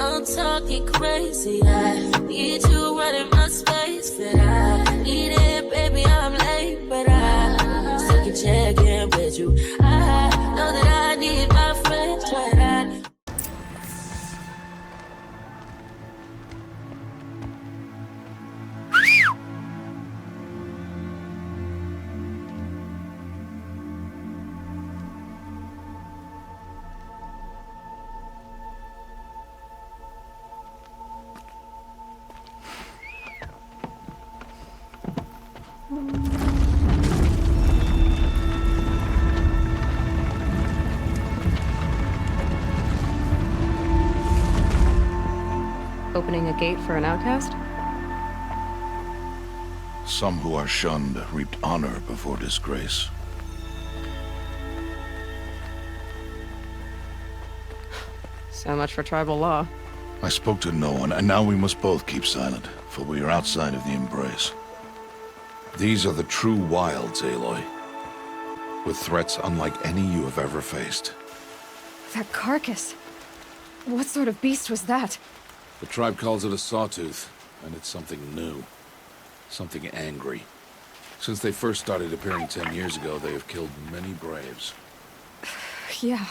I'm talking crazy. I need you running my space, but I need it, baby. I'm late, but I still can check in with you. I know that I need my friends, but I. Opening a gate for an outcast? Some who are shunned reaped honor before disgrace. So much for tribal law. I spoke to no one, and now we must both keep silent, for we are outside of the embrace. These are the true wilds, Aloy, with threats unlike any you have ever faced. That carcass. What sort of beast was that? The tribe calls it a sawtooth, and it's something new. Something angry. Since they first started appearing 10 years ago, they have killed many braves. Yeah.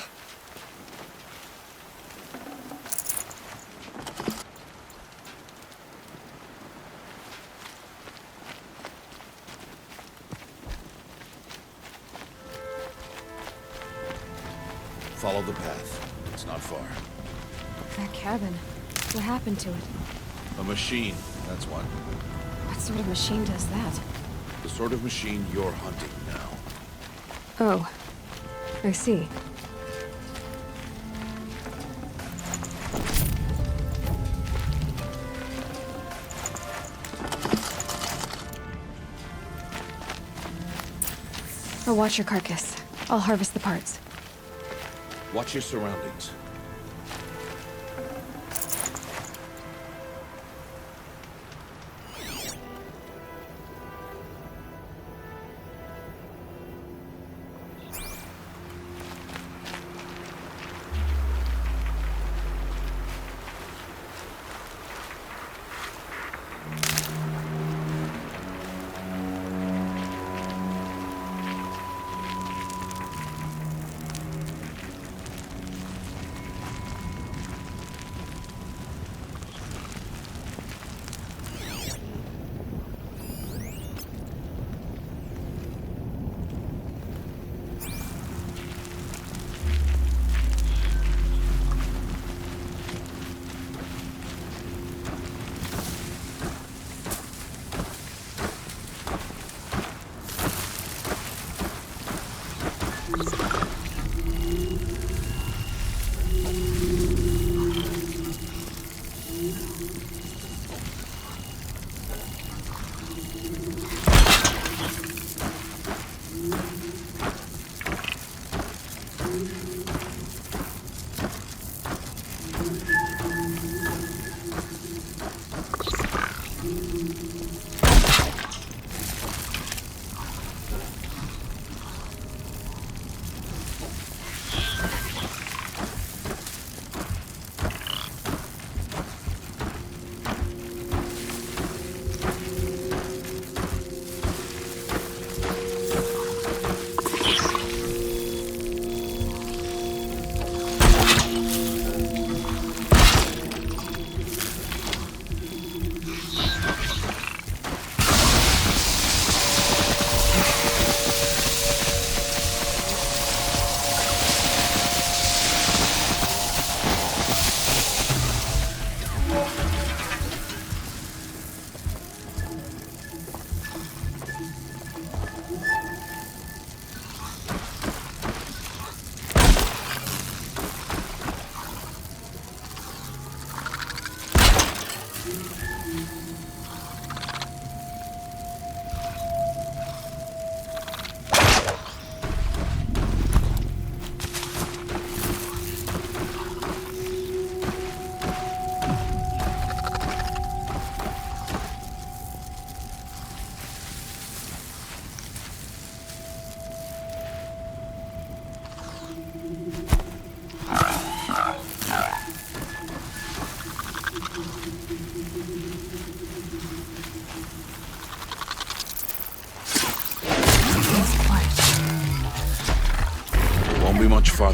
Follow the path. It's not far. That cabin. What happened to it? A machine, that's what. What sort of machine does that? The sort of machine you're hunting now. Oh. I see. I'll watch your carcass. I'll harvest the parts. Watch your surroundings.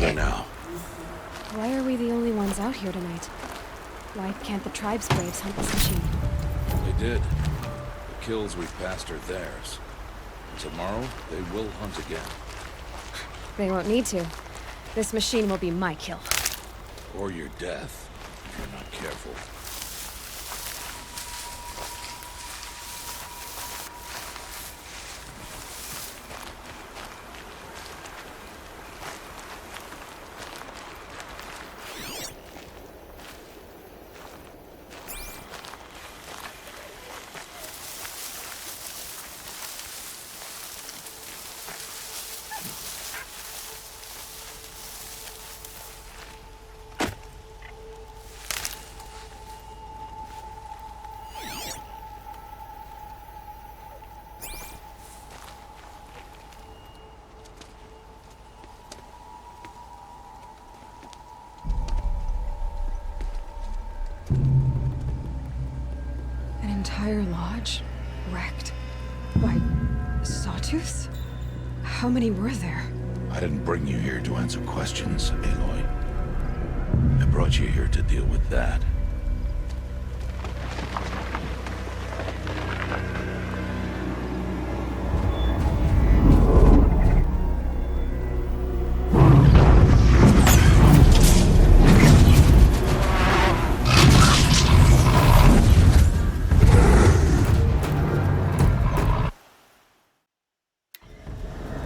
there now. Why are we the only ones out here tonight? Why can't the tribe's braves hunt this machine? They did. The kills we've passed are theirs. And tomorrow, they will hunt again. They won't need to. This machine will be my kill. Or your death, if you're not careful. An entire lodge? Wrecked? Why, sawtooths? How many were there? I didn't bring you here to answer questions, Aloy. I brought you here to deal with that.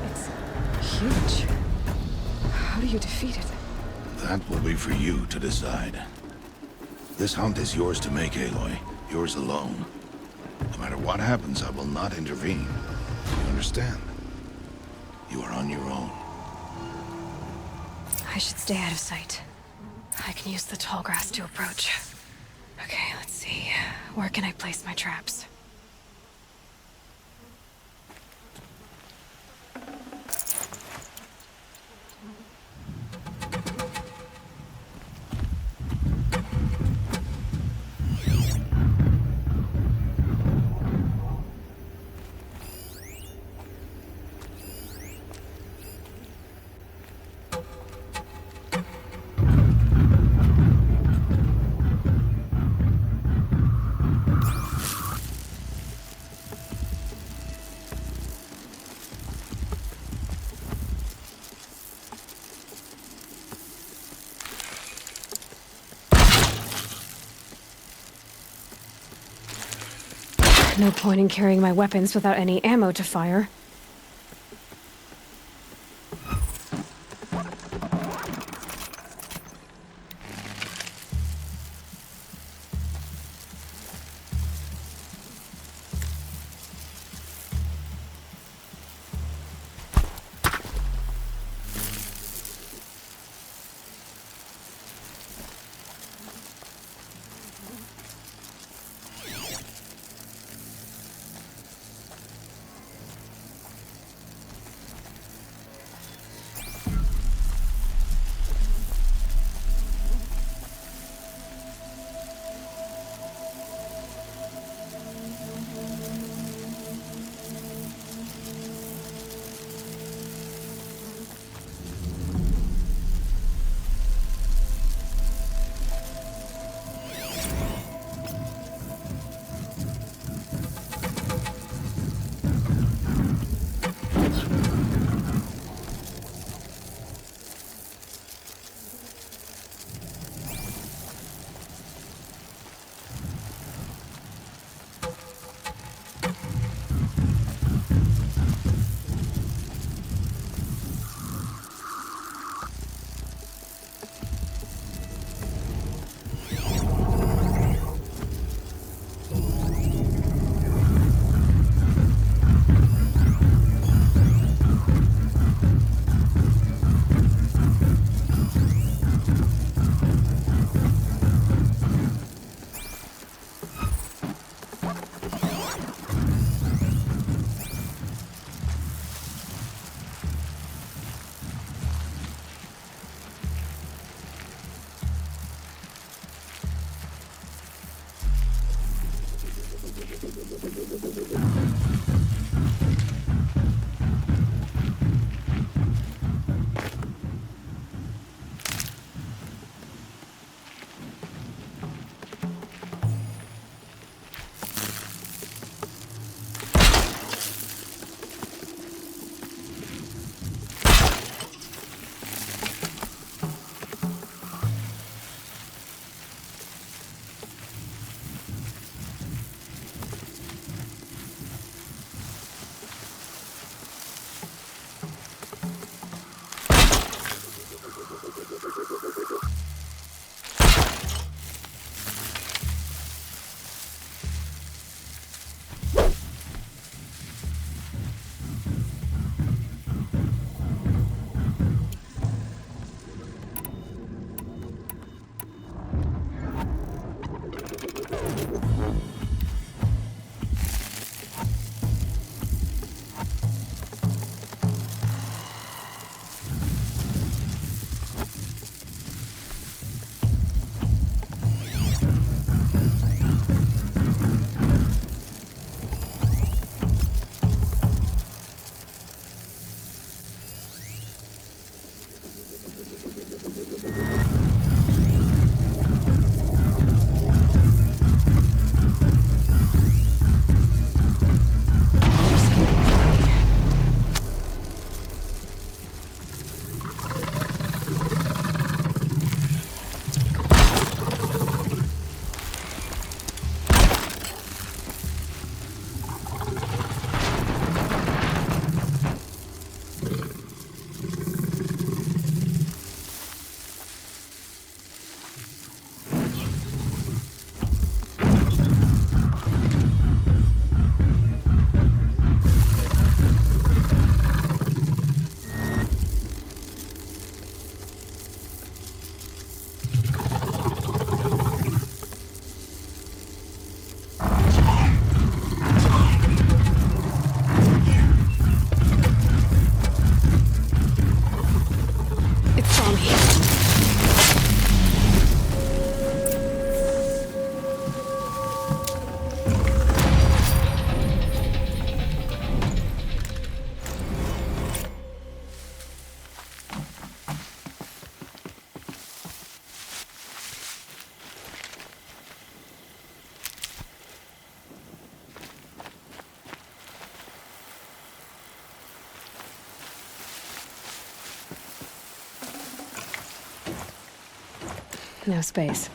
It's huge. How do you defeat it? That will be for you to decide. This hunt is yours to make, Aloy. Yours alone. No matter what happens, I will not intervene. You understand? You are on your own. I should stay out of sight. I can use the tall grass to approach. Okay, let's see. Where can I place my traps? No point in carrying my weapons without any ammo to fire. No space.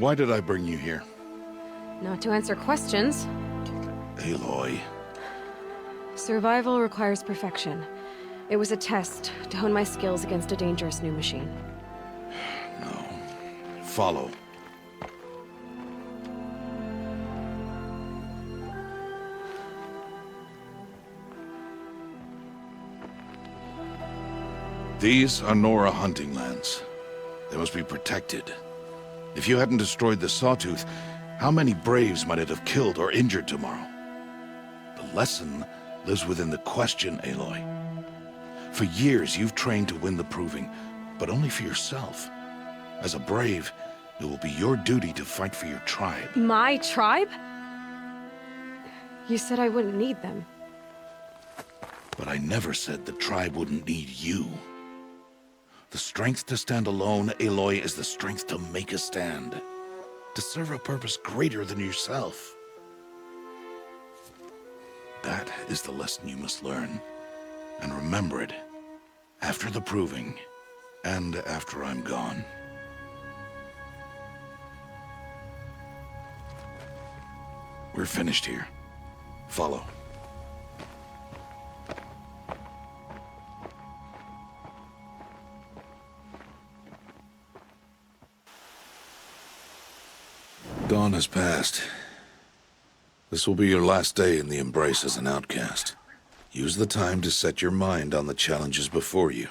Why did I bring you here? Not to answer questions. Aloy. Survival requires perfection. It was a test to hone my skills against a dangerous new machine. No. Follow. These are Nora hunting lands. They must be protected. If you hadn't destroyed the Sawtooth, how many Braves might it have killed or injured tomorrow? The lesson lives within the question, Aloy. For years, you've trained to win the Proving, but only for yourself. As a Brave, it will be your duty to fight for your tribe. My tribe? You said I wouldn't need them. But I never said the tribe wouldn't need you. The strength to stand alone, Aloy, is the strength to make a stand. To serve a purpose greater than yourself. That is the lesson you must learn. And remember it. After the Proving. And after I'm gone. We're finished here. Follow. Dawn has passed. This will be your last day in the Embrace as an outcast. Use the time to set your mind on the challenges before you.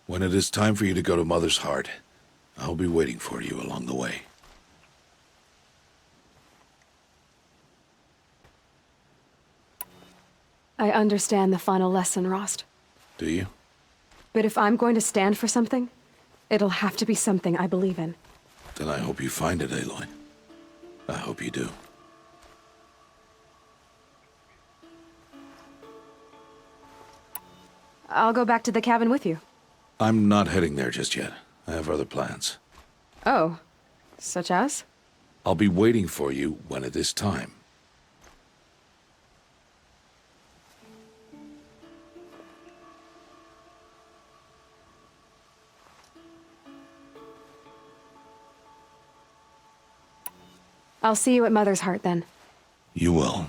When it is time for you to go to Mother's Heart, I'll be waiting for you along the way. I understand the final lesson, Rost. Do you? But if I'm going to stand for something, it'll have to be something I believe in. Then I hope you find it, Aloy. I hope you do. I'll go back to the cabin with you. I'm not heading there just yet. I have other plans. Oh, such as? I'll be waiting for you when it is time. I'll see you at Mother's Heart then. You will.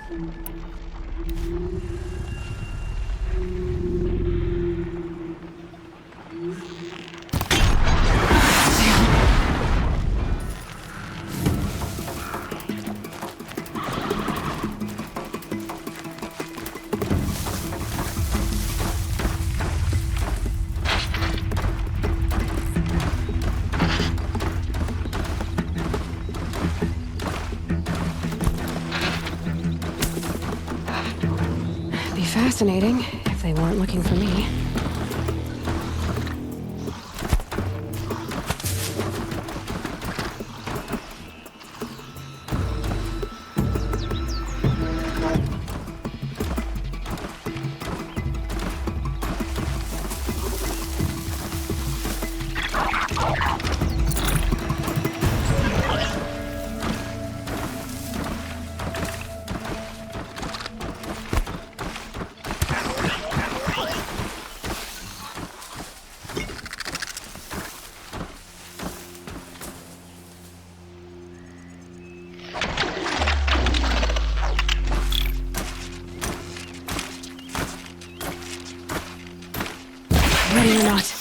Be fascinating if they weren't looking for me. Ready or not.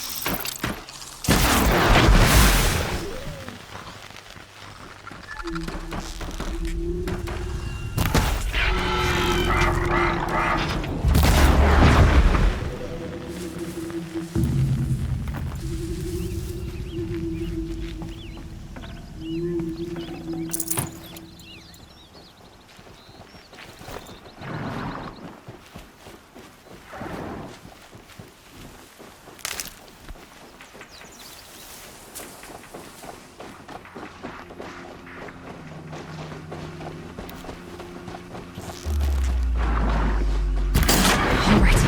All right.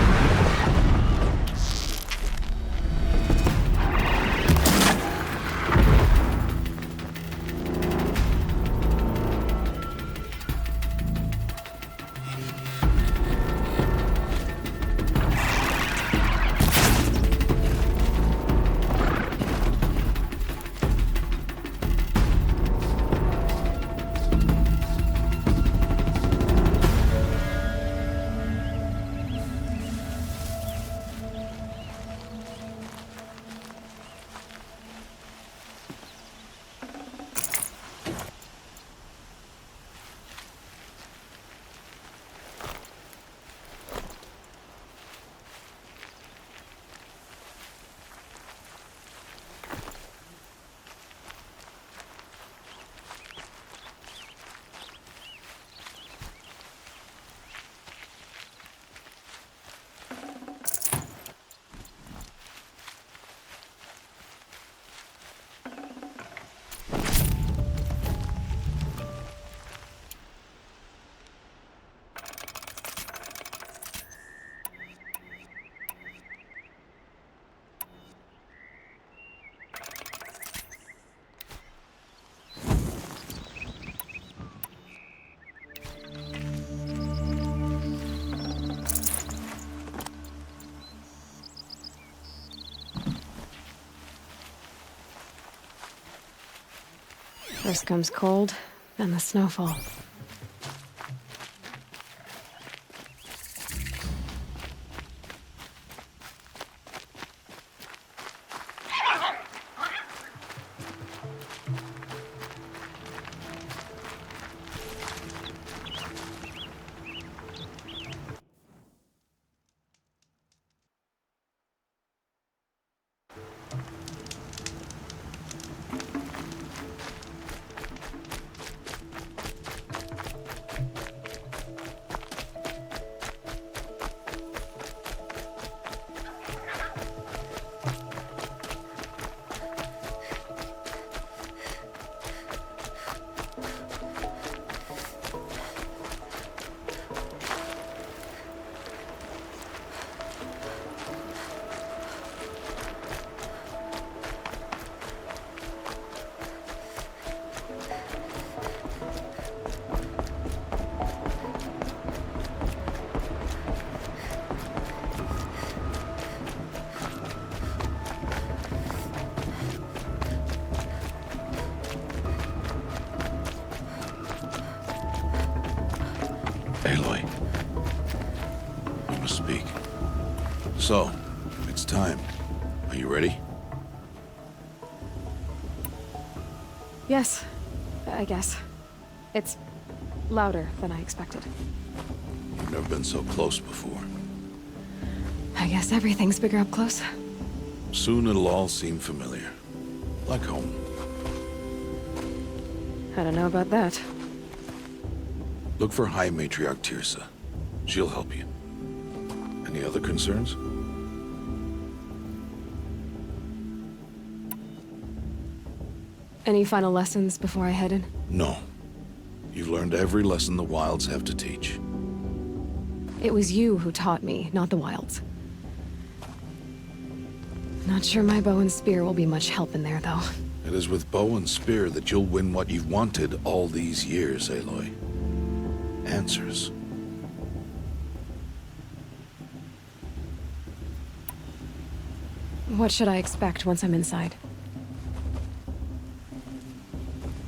First comes cold, then the snowfall. Aloy. We must speak. So, it's time. Are you ready? Yes, I guess. It's louder than I expected. You've never been so close before. I guess everything's bigger up close. Soon it'll all seem familiar. Like home. I don't know about that. Look for High Matriarch Tirsa. She'll help you. Any other concerns? Any final lessons before I head in? No. You've learned every lesson the Wilds have to teach. It was you who taught me, not the Wilds. Not sure my bow and spear will be much help in there, though. It is with bow and spear that you'll win what you've wanted all these years, Aloy. Answers. What should I expect once I'm inside?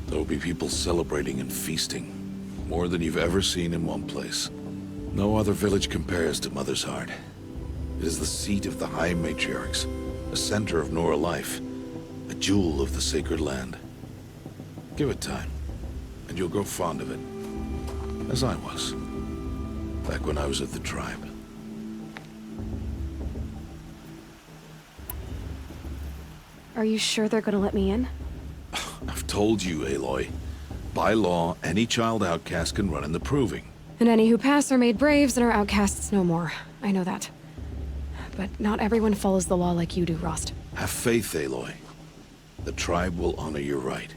There'll be people celebrating and feasting. More than you've ever seen in one place. No other village compares to Mother's Heart. It is the seat of the High Matriarchs, a center of Nora life, a jewel of the sacred land. Give it time, and you'll grow fond of it. As I was, back when I was at the tribe. Are you sure they're gonna let me in? I've told you, Aloy. By law, any child outcast can run in the Proving. And any who pass are made braves and are outcasts no more. I know that. But not everyone follows the law like you do, Rost. Have faith, Aloy. The tribe will honor your right.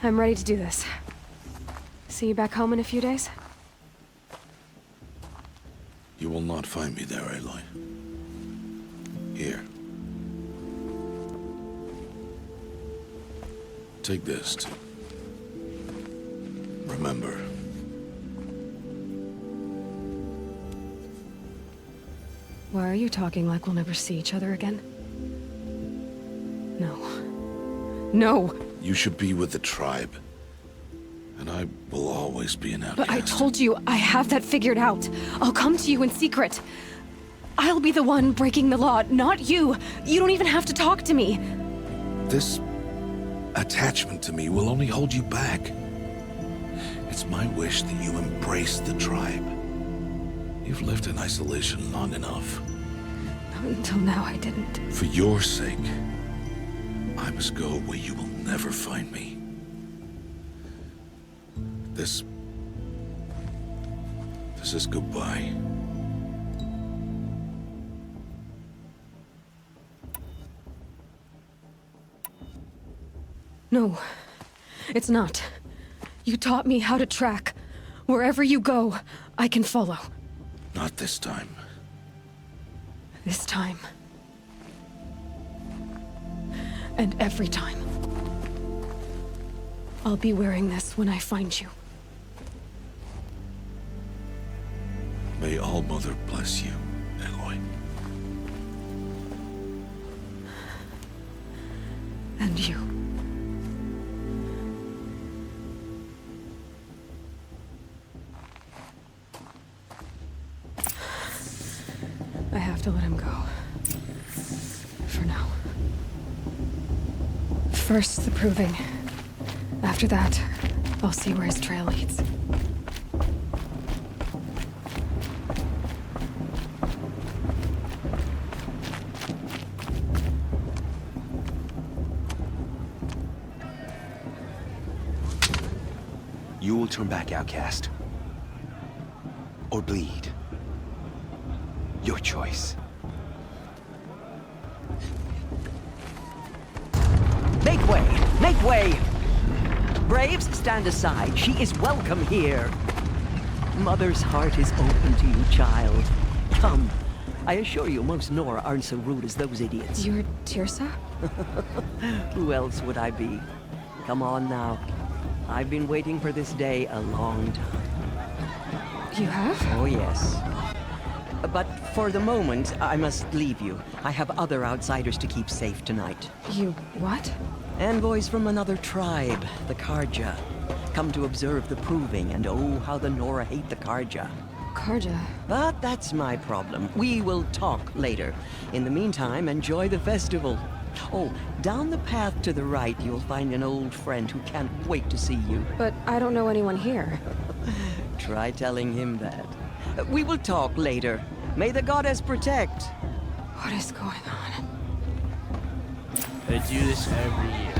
I'm ready to do this. See you back home in a few days? You will not find me there, Aloy. Here. Take this to remember. Why are you talking like we'll never see each other again? No. No! You should be with the tribe. And I will always be an outcast. But I told you, I have that figured out. I'll come to you in secret. I'll be the one breaking the law, not you. You don't even have to talk to me. This attachment to me will only hold you back. It's my wish that you embrace the tribe. You've lived in isolation long enough. Until now, I didn't. For your sake, I must go where you will never find me. This is goodbye. No, it's not. You taught me how to track. Wherever you go, I can follow. Not this time. This time. And every time. I'll be wearing this when I find you. May All Mother bless you, Aloy. And you. I have to let him go. For now. First, the Proving. After that, I'll see where his trail leads. You will turn back, outcast. Or bleed. Your choice. Make way! Make way! Braves, stand aside. She is welcome here. Mother's heart is open to you, child. Come. I assure you, most Nora aren't so rude as those idiots. You're Tirsa? Who else would I be? Come on now. I've been waiting for this day a long time. You have? Oh, yes. But for the moment, I must leave you. I have other outsiders to keep safe tonight. You what? Envoys from another tribe, the Karja. come to observe the proving, and oh, how the Nora hate the Karja. Karja. But that's my problem. We will talk later. In the meantime, enjoy the festival. Oh, down the path to the right, you'll find an old friend who can't wait to see you. But I don't know anyone here. Try telling him that. We will talk later. May the goddess protect. What is going on? They do this every year.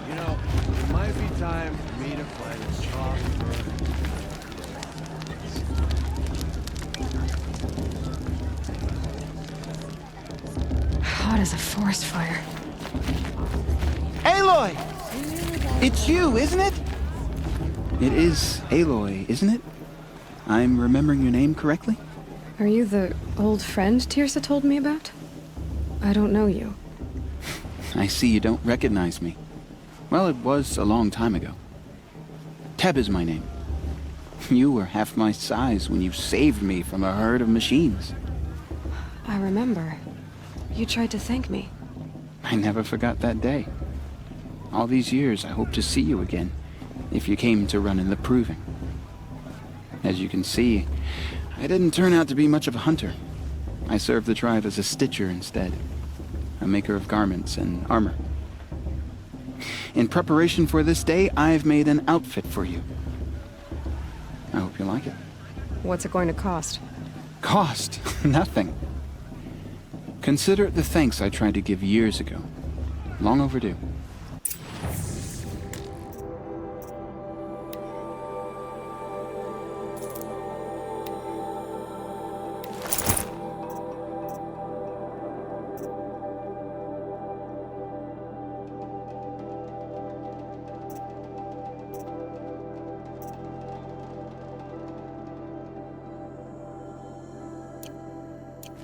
You know, it might be time for me to find a soft Hot as a forest fire. Aloy! It's you, isn't it? It is Aloy, isn't it? I'm remembering your name correctly? Are you the old friend Tirsa told me about? I don't know you. I see you don't recognize me. Well, it was a long time ago. Teb is my name. You were half my size when you saved me from a herd of machines. I remember. You tried to thank me. I never forgot that day. All these years, I hope to see you again, if you came to run in the proving. As you can see, I didn't turn out to be much of a hunter. I served the tribe as a stitcher instead, a maker of garments and armor. In preparation for this day, I've made an outfit for you. I hope you like it. What's it going to cost? Cost? Nothing. Consider it the thanks I tried to give years ago. Long overdue.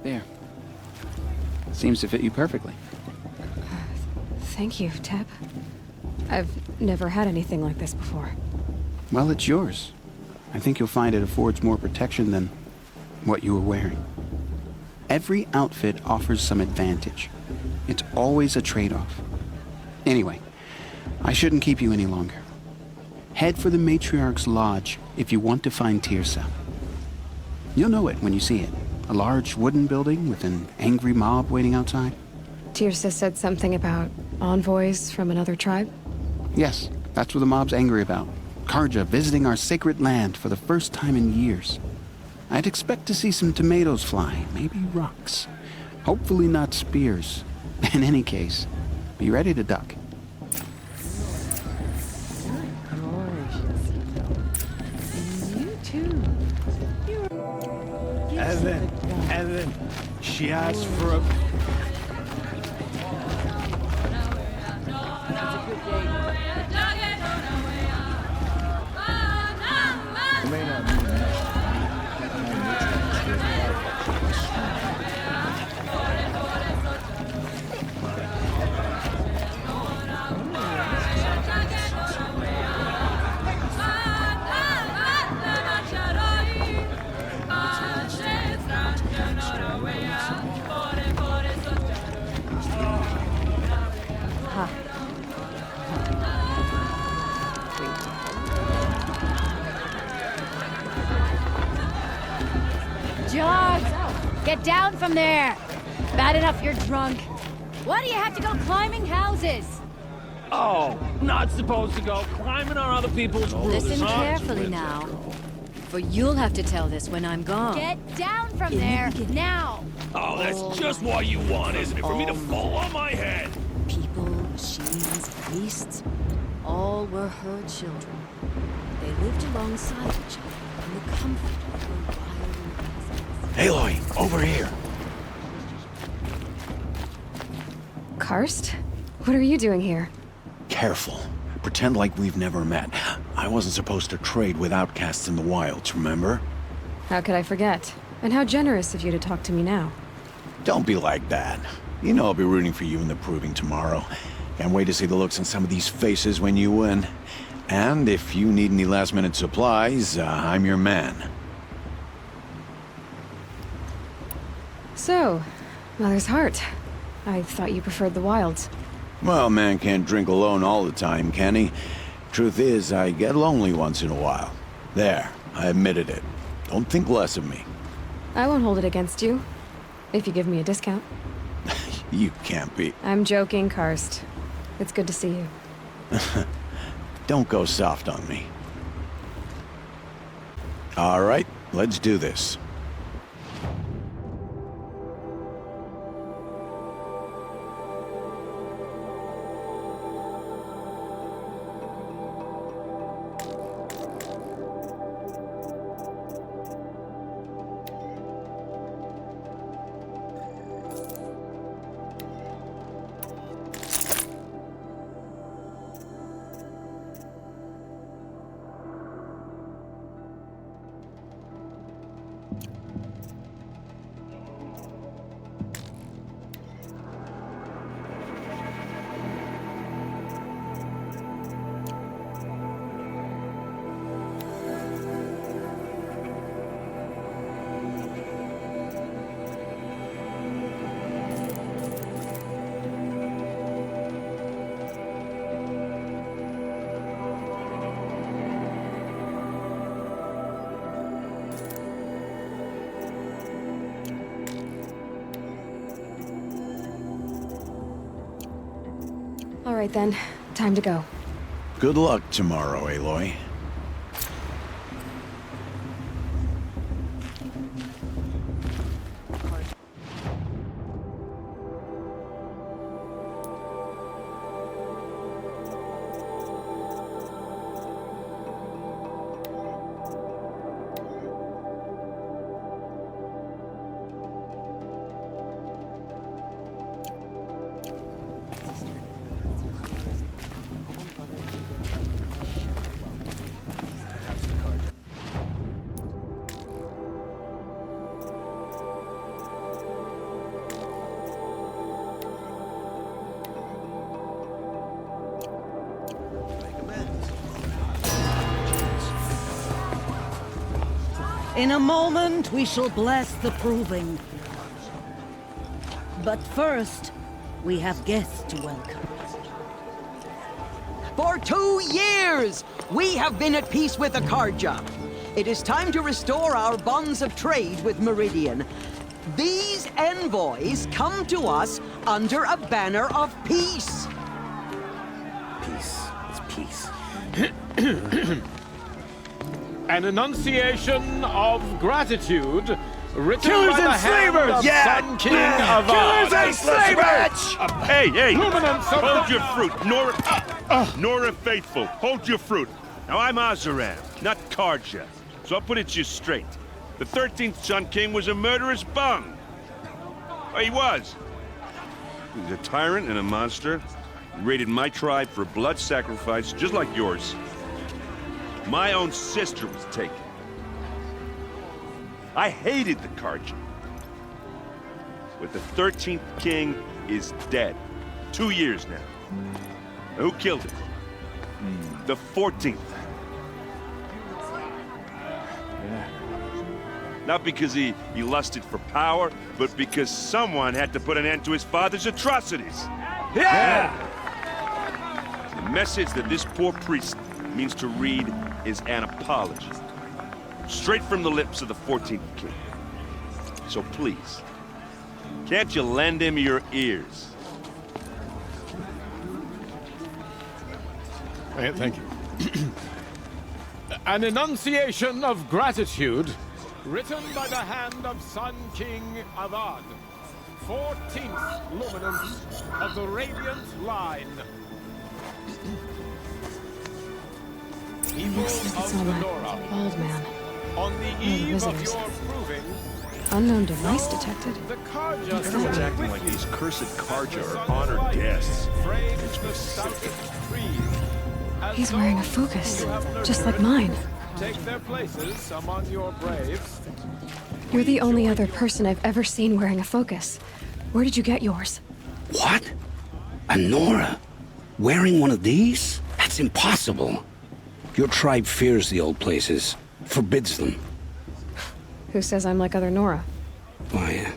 There. Seems to fit you perfectly. Thank you, Teb. I've never had anything like this before. Well, it's yours. I think you'll find it affords more protection than what you were wearing. Every outfit offers some advantage. It's always a trade-off. Anyway, I shouldn't keep you any longer. Head for the Matriarch's Lodge if you want to find Tirsa. You'll know it when you see it. A large wooden building with an angry mob waiting outside. Tirsa said something about envoys from another tribe? Yes, that's what the mob's angry about. Karja visiting our sacred land for the first time in years. I'd expect to see some tomatoes fly, maybe rocks. Hopefully not spears. In any case, be ready to duck. And then she asked for a... Jogs! Get down from there! Bad enough you're drunk. Why do you have to go climbing houses? Oh, not supposed to go climbing on other people's roofs. Listen huh? carefully now. For you'll have to tell this when I'm gone. Get down from there, now! Oh, that's just what you want, isn't it? For me to fall on my head. People, machines, beasts, all were her children. They lived alongside each other in the comfort of her wild existence. Aloy, over here. Karst? What are you doing here? Careful. Pretend like we've never met. I wasn't supposed to trade with outcasts in the wilds, remember? How could I forget? And how generous of you to talk to me now. Don't be like that. You know I'll be rooting for you in the proving tomorrow. Can't wait to see the looks on some of these faces when you win. And if you need any last-minute supplies, I'm your man. So, Mother's Heart. I thought you preferred the wilds. Well, man can't drink alone all the time, can he? Truth is, I get lonely once in a while. There, I admitted it. Don't think less of me. I won't hold it against you. If you give me a discount. You can't be. I'm joking, Karst. It's good to see you. Don't go soft on me. All right, let's do this. All right then, time to go. Good luck tomorrow, Aloy. In a moment, we shall bless the proving. But first, we have guests to welcome. For 2 years, we have been at peace with Akarja. It is time to restore our bonds of trade with Meridian. These envoys come to us under a banner of peace. Peace. It's peace. An enunciation of gratitude written Killers by the and hand slavers! of Yeah! Sun King Avad. Killers and slavers! Hey, hey! Luminance of Hold the- your fruit, Nora Faithful. Hold your fruit. Now I'm Azaram, not Karja, so I'll put it to you straight. The 13th Sun King was a murderous bum. Oh, he was. He was a tyrant and a monster. He raided my tribe for blood sacrifice, just like yours. My own sister was taken. I hated the Karja. But the 13th king is dead. 2 years now. Who killed him? The 14th. Not because he lusted for power, but because someone had to put an end to his father's atrocities. Yeah! The message that this poor priest means to read is an apology. Straight from the lips of the 14th king. So please, can't you lend him your ears? Thank you. An enunciation of gratitude written by the hand of Sun King Avad, 14th luminance of the Radiant Line. People Looks like it's of all that Nora, bald man. on the the eve of visitors. your proving, Unknown device detected. the Karja Everyone's acting like these cursed Karja are honored guests. frames the stoutest trees. As He's wearing a those focus, who have just nurtured like mine. take their places among your braves. You're the only other person I've ever seen wearing a focus. Where did you get yours? What? A Nora? Wearing one of these? That's impossible. Your tribe fears the old places, forbids them. Who says I'm like other Nora? Why,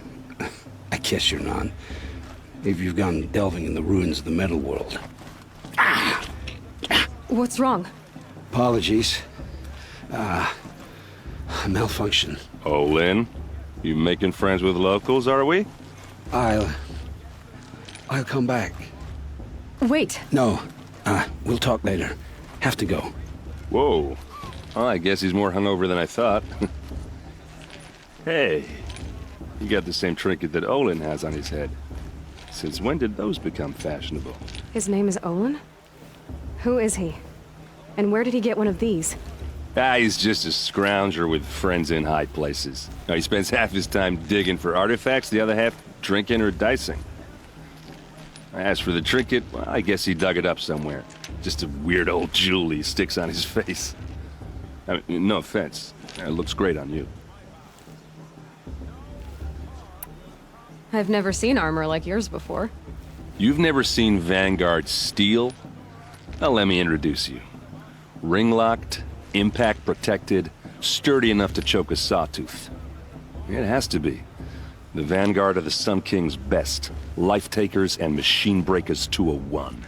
I guess you're not. If you've gone delving in the ruins of the metal world. What's wrong? Apologies. Malfunction. Oh, Lynn? You making friends with locals, are we? I'll come back. Wait. No. We'll talk later. Have to go. Whoa. Well, I guess he's more hungover than I thought. Hey, you got the same trinket that Olin has on his head. Since when did those become fashionable? His name is Olin? Who is he? And where did he get one of these? He's just a scrounger with friends in high places. Now, he spends half his time digging for artifacts, the other half drinking or dicing. As for the trinket, well, I guess he dug it up somewhere. Just a weird old jewel he sticks on his face. I mean, no offense. It looks great on you. I've never seen armor like yours before. You've never seen Vanguard steel? Well, let me introduce you. Ring-locked, impact-protected, sturdy enough to choke a sawtooth. It has to be. The Vanguard of the Sun King's best. Life-takers and machine breakers to a one.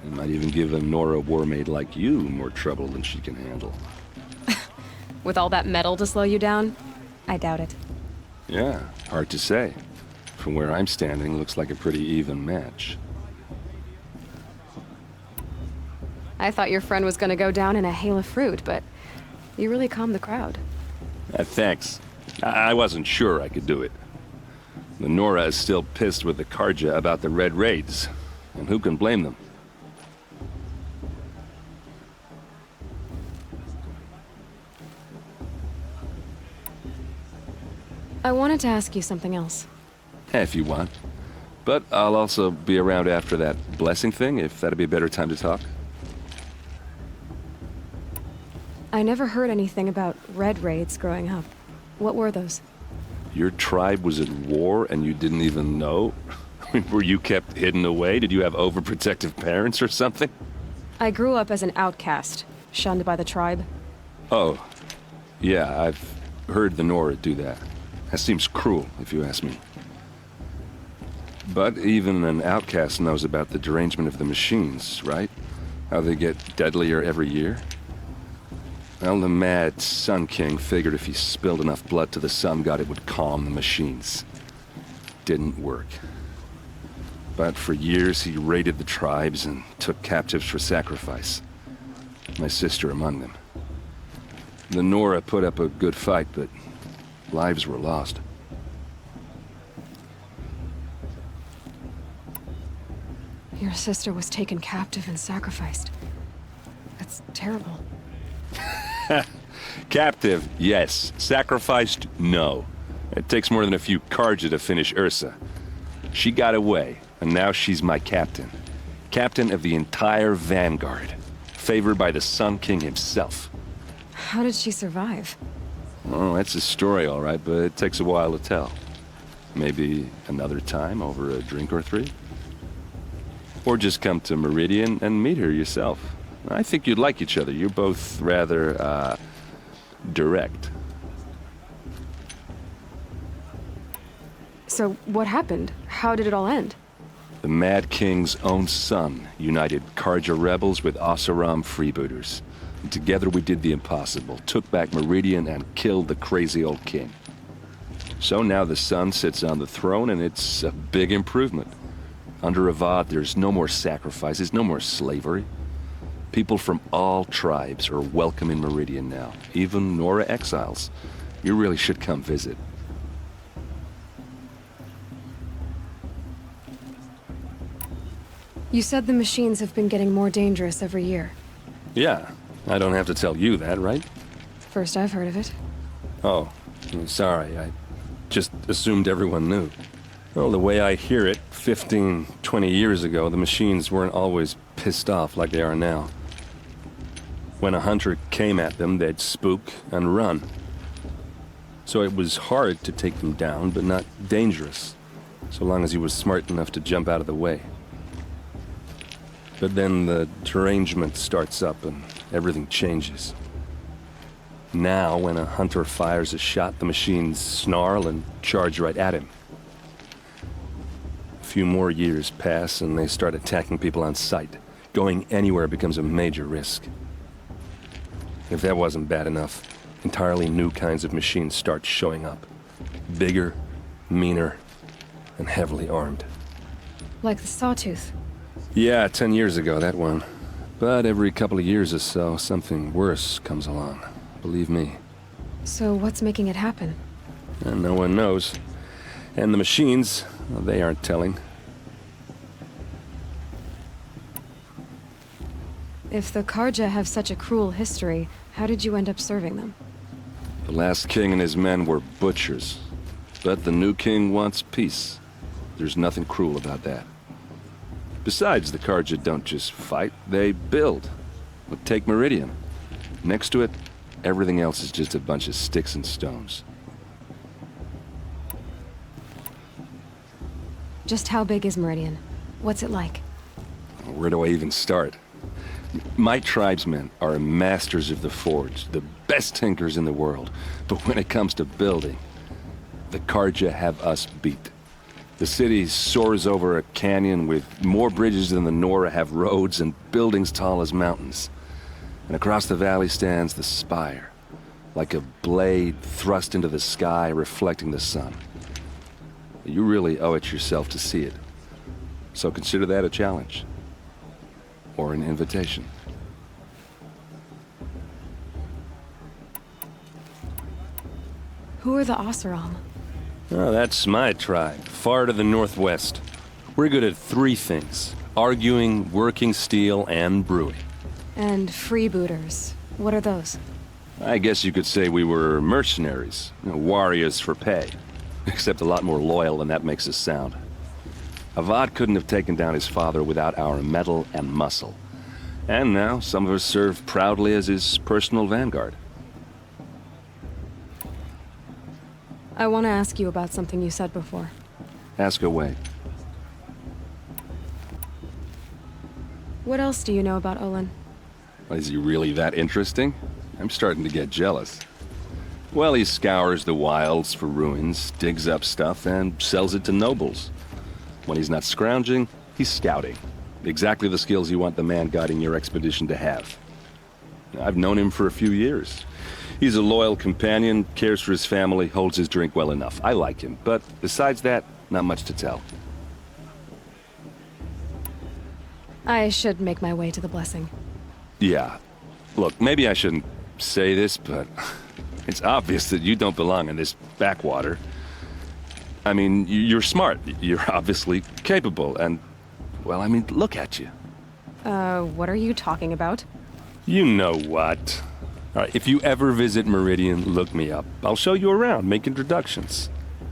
It might even give a Nora warmaid like you more trouble than she can handle. With all that metal to slow you down? I doubt it. Yeah, hard to say. From where I'm standing, looks like a pretty even match. I thought your friend was gonna go down in a hail of fruit, but you really calmed the crowd. Thanks. I wasn't sure I could do it. The Nora is still pissed with the Karja about the Red Raids, and who can blame them? I wanted to ask you something else. If you want. But I'll also be around after that blessing thing, if that'd be a better time to talk. I never heard anything about Red Raids growing up. What were those? Your tribe was at war and you didn't even know? Were you kept hidden away? Did you have overprotective parents or something? I grew up as an outcast, shunned by the tribe. Oh. Yeah, I've heard the Nora do that. That seems cruel, if you ask me. But even an outcast knows about the derangement of the machines, right? How they get deadlier every year? Well, the mad Sun King figured if he spilled enough blood to the Sun God, it would calm the machines. Didn't work. But for years, he raided the tribes and took captives for sacrifice. My sister among them. The Nora put up a good fight, but lives were lost. Your sister was taken captive and sacrificed. That's terrible. Captive, yes. Sacrificed, no. It takes more than a few Karja to finish Ursa. She got away, and now she's my captain. Captain of the entire Vanguard. Favored by the Sun King himself. How did she survive? Oh, that's a story, all right, but it takes a while to tell. Maybe another time over a drink or three? Or just come to Meridian and meet her yourself. I think you'd like each other. You're both rather, direct. So, what happened? How did it all end? The Mad King's own son united Karja rebels with Oseram freebooters. And together we did the impossible, took back Meridian and killed the crazy old king. So now the son sits on the throne and it's a big improvement. Under Avad, there's no more sacrifices, no more slavery. People from all tribes are welcome in Meridian now, even Nora exiles. You really should come visit. You said the machines have been getting more dangerous every year. Yeah, I don't have to tell you that, right? First I've heard of it. Oh, I'm sorry. I just assumed everyone knew. Well, the way I hear it, 15, 20 years ago, the machines weren't always pissed off like they are now. When a hunter came at them, they'd spook and run. So it was hard to take them down, but not dangerous, so long as he was smart enough to jump out of the way. But then the derangement starts up and everything changes. Now, when a hunter fires a shot, the machines snarl and charge right at him. A few more years pass and they start attacking people on sight. Going anywhere becomes a major risk. If that wasn't bad enough, entirely new kinds of machines start showing up. Bigger, meaner, and heavily armed. Like the Sawtooth. Yeah, 10 years ago, that one. But every couple of years or so, something worse comes along. Believe me. So what's making it happen? And no one knows. And the machines, well, they aren't telling. If the Karja have such a cruel history, how did you end up serving them? The last king and his men were butchers. But the new king wants peace. There's nothing cruel about that. Besides, the Karja don't just fight, they build. But take Meridian. Next to it, everything else is just a bunch of sticks and stones. Just how big is Meridian? What's it like? Where do I even start? My tribesmen are masters of the forge, the best tinkers in the world. But when it comes to building, the Karja have us beat. The city soars over a canyon with more bridges than the Nora have roads and buildings tall as mountains. And across the valley stands the spire, like a blade thrust into the sky reflecting the sun. You really owe it yourself to see it. So consider that a challenge. Or an invitation. Who are the Oseram? Oh, that's my tribe, far to the northwest. We're good at three things: arguing, working steel, and brewing. And freebooters. What are those? I guess you could say we were mercenaries, warriors for pay. Except a lot more loyal than that makes us sound. Avad couldn't have taken down his father without our metal and muscle. And now, some of us serve proudly as his personal vanguard. I want to ask you about something you said before. Ask away. What else do you know about Olin? Is he really that interesting? I'm starting to get jealous. Well, he scours the wilds for ruins, digs up stuff, and sells it to nobles. When he's not scrounging, he's scouting. Exactly the skills you want the man guiding your expedition to have. I've known him for a few years. He's a loyal companion, cares for his family, holds his drink well enough. I like him, but besides that, not much to tell. I should make my way to the blessing. Yeah. Look, maybe I shouldn't say this, but it's obvious that you don't belong in this backwater. I mean, you're smart. You're obviously capable, and, well, I mean, look at you. What are you talking about? You know what. All right, if you ever visit Meridian, look me up. I'll show you around, make introductions.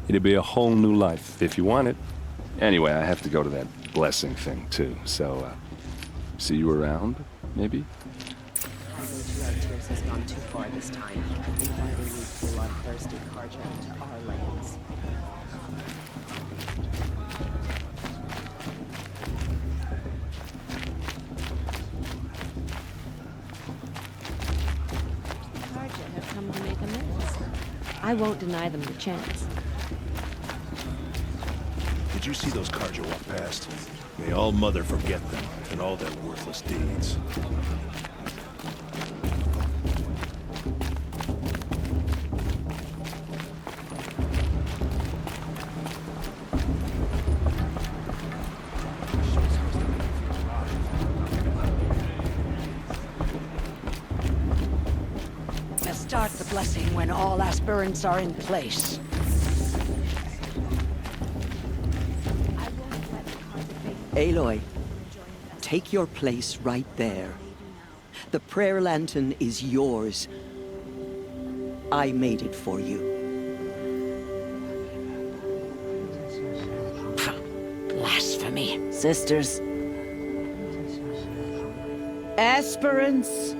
It'll be a whole new life, if you want it. Anyway, I have to go to that blessing thing, too, so, see you around, maybe? I think Tears has gone too far this time, inviting these bloodthirsty Karja into our lands. Karja have come to make amends. I won't deny them the chance. Did you see those Karja walk past? May all Mother forget them and all their worthless deeds. Start the blessing when all aspirants are in place. Aloy, take your place right there. The prayer lantern is yours. I made it for you. Blasphemy. Sisters. Aspirants,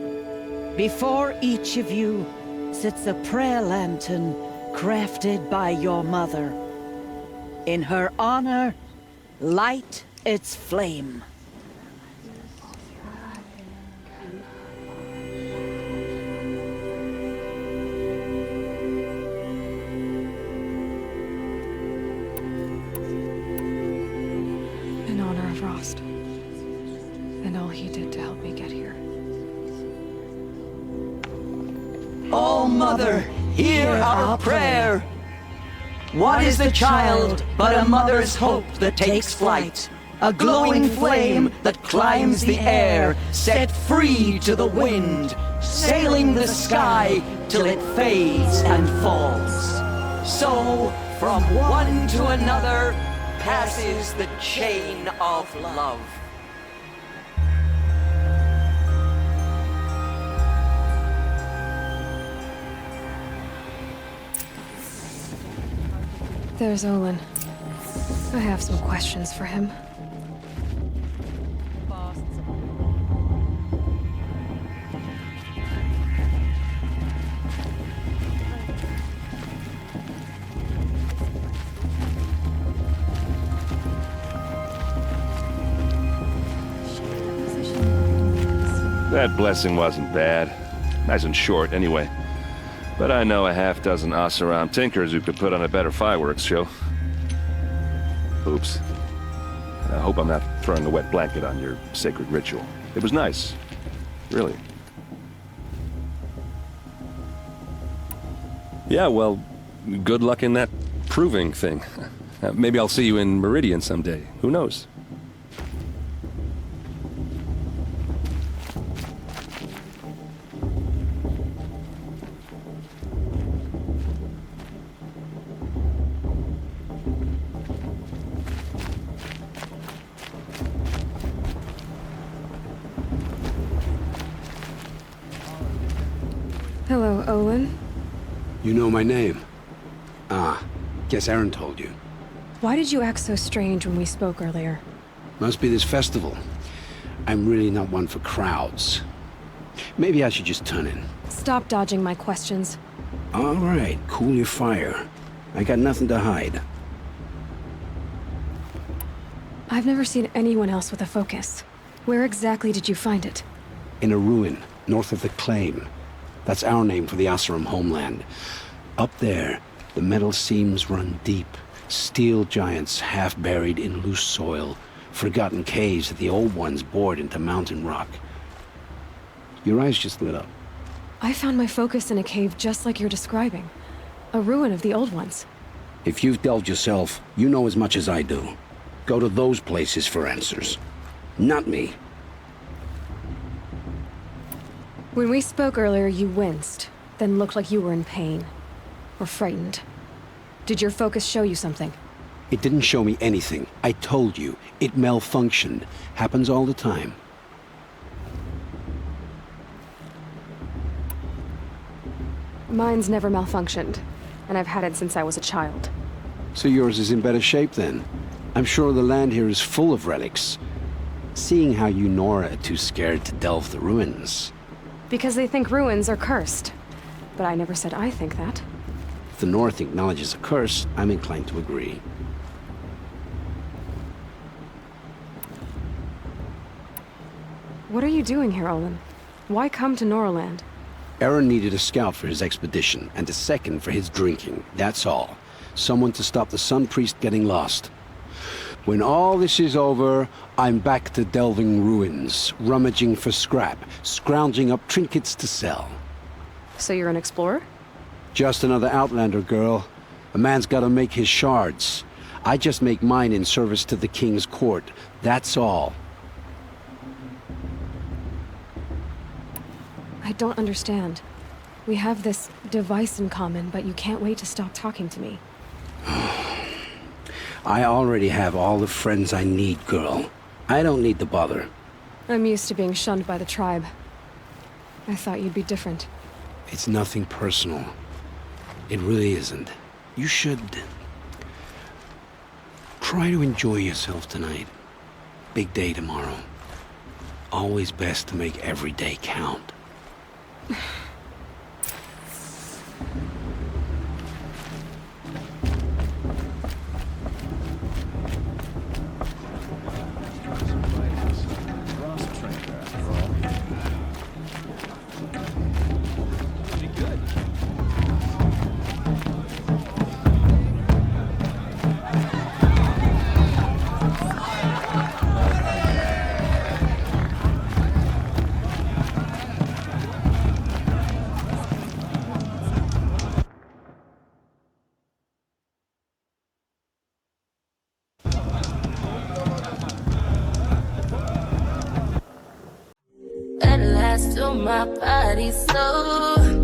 Before each of you sits a prayer lantern crafted by your mother. In her honor, light its flame. In honor of Rost. And all he did to help me get here. Oh, Mother, hear our prayer. What is the child but a mother's hope that takes flight? A glowing flame that climbs the air, set free to the wind, sailing the sky till it fades and falls. So, from one to another, passes the chain of love. There's Olin. I have some questions for him. That blessing wasn't bad. Nice and short, anyway. But I know a half-dozen Oseram tinkers who could put on a better fireworks show. Oops. I hope I'm not throwing a wet blanket on your sacred ritual. It was nice. Really. Yeah, well, good luck in that proving thing. Maybe I'll see you in Meridian someday. Who knows? Hello, Olin. You know my name? Ah, guess Aaron told you. Why did you act so strange when we spoke earlier? Must be this festival. I'm really not one for crowds. Maybe I should just turn in. Stop dodging my questions. All right, cool your fire. I got nothing to hide. I've never seen anyone else with a focus. Where exactly did you find it? In a ruin, north of the Claim. That's our name for the Oseram homeland. Up there, the metal seams run deep. Steel giants half buried in loose soil. Forgotten caves that the old ones bored into mountain rock. Your eyes just lit up. I found my focus in a cave just like you're describing. A ruin of the old ones. If you've delved yourself, you know as much as I do. Go to those places for answers. Not me. When we spoke earlier, you winced, then looked like you were in pain. Or frightened. Did your focus show you something? It didn't show me anything. I told you. It malfunctioned. Happens all the time. Mine's never malfunctioned, and I've had it since I was a child. So yours is in better shape then. I'm sure the land here is full of relics. Seeing how you Nora are too scared to delve the ruins. Because they think ruins are cursed. But I never said I think that. If the North acknowledges a curse, I'm inclined to agree. What are you doing here, Olin? Why come to Noraland? Aaron needed a scout for his expedition, and a second for his drinking. That's all. Someone to stop the Sun Priest getting lost. When all this is over, I'm back to delving ruins, rummaging for scrap, scrounging up trinkets to sell. So you're an explorer? Just another Outlander, girl. A man's gotta make his shards. I just make mine in service to the King's court. That's all. I don't understand. We have this device in common, but you can't wait to stop talking to me. I already have all the friends I need, girl. I don't need the bother. I'm used to being shunned by the tribe. I thought you'd be different. It's nothing personal. It really isn't. You should... try to enjoy yourself tonight. Big day tomorrow. Always best to make every day count. At last, till my body's so